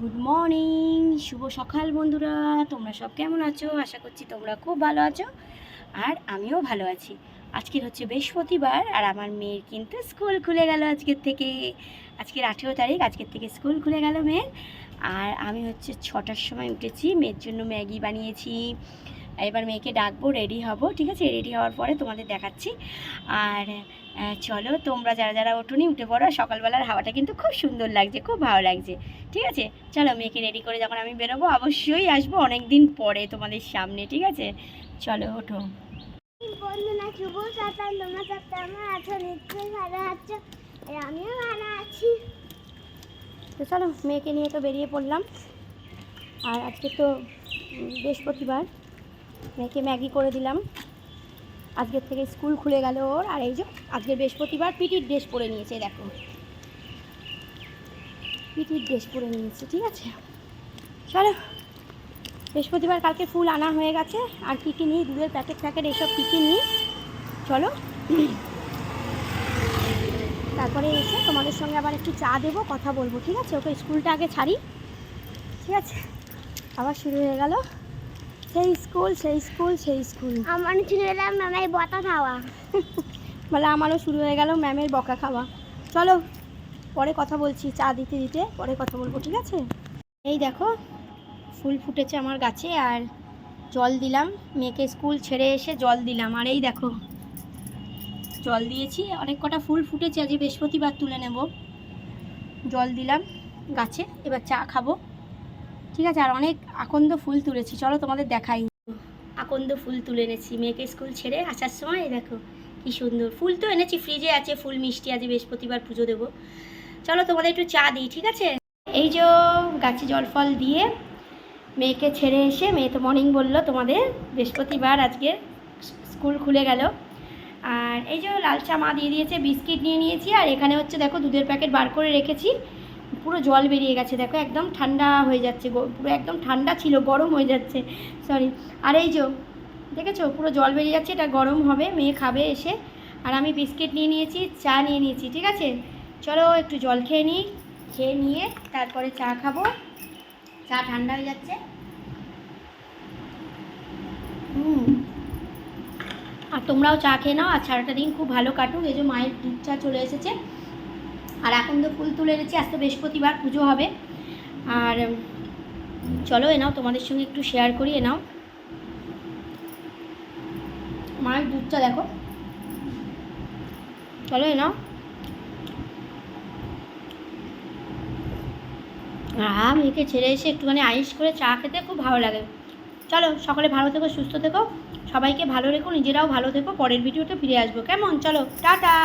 Good morning, শুভ সকাল বন্ধুরা। তোমরা সব কেমন আছো? আশা করছি তোমরা খুব ভালো আছো, আর আমিও ভালো আছি। আজকের হচ্ছে বৃহস্পতিবার, আর আমার মেয়ের কিন্তু স্কুল খুলে গেল আজকের থেকে। আজকের 18 তারিখ, আজকের থেকে স্কুল খুলে গেল মেয়ের। আর আমি হচ্ছে 6টার সময় উঠেছি, মেয়ের জন্য ম্যাগি বানিয়েছি। এবার মেয়েকে ডাকবো, রেডি হব, ঠিক আছে? রেডি হওয়ার পরে তোমাদের দেখাচ্ছি। আর চলো, তোমরা যারা যারা ওঠোনি উঠে পড়ো। সকালবেলার হাওয়াটা কিন্তু খুব সুন্দর লাগছে, খুব ভালো লাগছে। ঠিক আছে, চলো মেয়েকে রেডি করে যখন আমি বেরোবো অবশ্যই আসবো অনেক দিন পরে তোমাদের সামনে, ঠিক আছে? চলো ওঠো। বন্ধুরা, শুভ সকাল। তোমরা সব কেমন আছো? নিশ্চয়ই ভালো আছো, আর আমিও ভালো আছি। তো চলো, মেয়েকে নিয়ে তো বেরিয়ে পড়লাম। আর আজকে তো বৃহস্পতিবার, মেয়েকে ম্যাগি করে দিলাম। আজকের থেকে স্কুল খুলে গেল ওর। আর এই যে আজকের বৃহস্পতিবার পিটির ড্রেস পরে নিয়েছে, দেখো পিটির ড্রেস পরে নিয়েছে, ঠিক আছে? চলো, বৃহস্পতিবার কালকে ফুল আনা হয়ে গেছে। আর কী কী নিই, দুধের প্যাকেট প্যাকেট এইসব কী কী নিই, চলো তারপরে এসে তোমাদের সঙ্গে আবার একটু চা দেবো, কথা বলবো, ঠিক আছে? ওকে স্কুলটা আগে ছাড়ি, ঠিক আছে? আবার শুরু হয়ে গেল সেই স্কুল সেই স্কুল সেই স্কুল। আমার ছিল এলাম ম্যামের বতা খাওয়া। বলে আমারও শুরু হয়ে গেল ম্যামের বকা খাওয়া। চলো পরে কথা বলছি, চা দিতে দিতে পরে কথা বলবো, ঠিক আছে? এই দেখো ফুল ফুটেছে আমার গাছে, আর জল দিলাম। মেয়েকে স্কুল ছেড়ে এসে জল দিলাম। আর এই দেখো জল দিয়েছি, অনেক কটা ফুল ফুটেছে, আজ বৃহস্পতিবার তুলে নেব। জল দিলাম গাছে, এবার চা খাবো, ঠিক আছে? আর অনেক আকন্দ ফুল তুলেছি, চলো তোমাদের দেখাই। আকন্দ ফুল তুলে এনেছি মেয়েকে স্কুল ছেড়ে আসার সময়। এই দেখো কি সুন্দর ফুল তো এনেছি, ফ্রিজে আছে ফুল মিষ্টি, আজ বৃহস্পতিবার পুজো দেবো। চলো তোমাদের একটু চা দিই, ঠিক আছে? এই যে গাছে জল ফল দিয়ে মেয়েকে ছেড়ে এসে, মেয়ে তো মর্নিং বললো তোমাদের, বৃহস্পতিবার আজকে স্কুল খুলে গেল। আর এই যে লাল চা মা দিয়ে দিয়েছে, বিস্কিট নিয়ে নিয়েছি। আর এখানে হচ্ছে দেখো দুধের প্যাকেট বার করে রেখেছি, পুরো জল বেরিয়ে গেছে, দেখো একদম ঠান্ডা হয়ে যাচ্ছে, পুরো একদম ঠান্ডা ছিল, গরম হয়ে যাচ্ছে, সরি। আর এই যে দেখেছো পুরো জল বেরিয়ে যাচ্ছে, এটা গরম হবে, মেয়ে খাবে এসে। আর আমি বিস্কিট নিয়ে নিয়েছি, চা নিয়ে নিয়েছি, ঠিক আছে? চলো একটু জল খেয়ে নিই, খেয়ে নিয়ে তারপরে চা খাবো। চা ঠান্ডা হয়ে যাচ্ছে। আর তোমরাও চা খেয়ে নাও, আর সারাটা দিন খুব ভালো কাটুক। এই যে মায়ের দুধ চা চলে এসেছে, আর আকন্দ ফুল তুলে এনেছি, আজ তো বৃহস্পতিবার পুজো হবে। আর চলো এ নাও, তোমাদের সঙ্গে একটু শেয়ার করি। এ নাও মায়ের দুধটা দেখো, চলো এ নাও। মেয়েকে ছেড়ে এসে একটুখানি আইস করে চা খেতে খুব ভালো লাগে। চলো সকলে ভালো থেকো, সুস্থ থেকো, সবাইকে ভালো রেখো, নিজেরাও ভালো থেকো। পরের ভিডিওতে ফিরে আসবো, কেমন? চলো টাটা।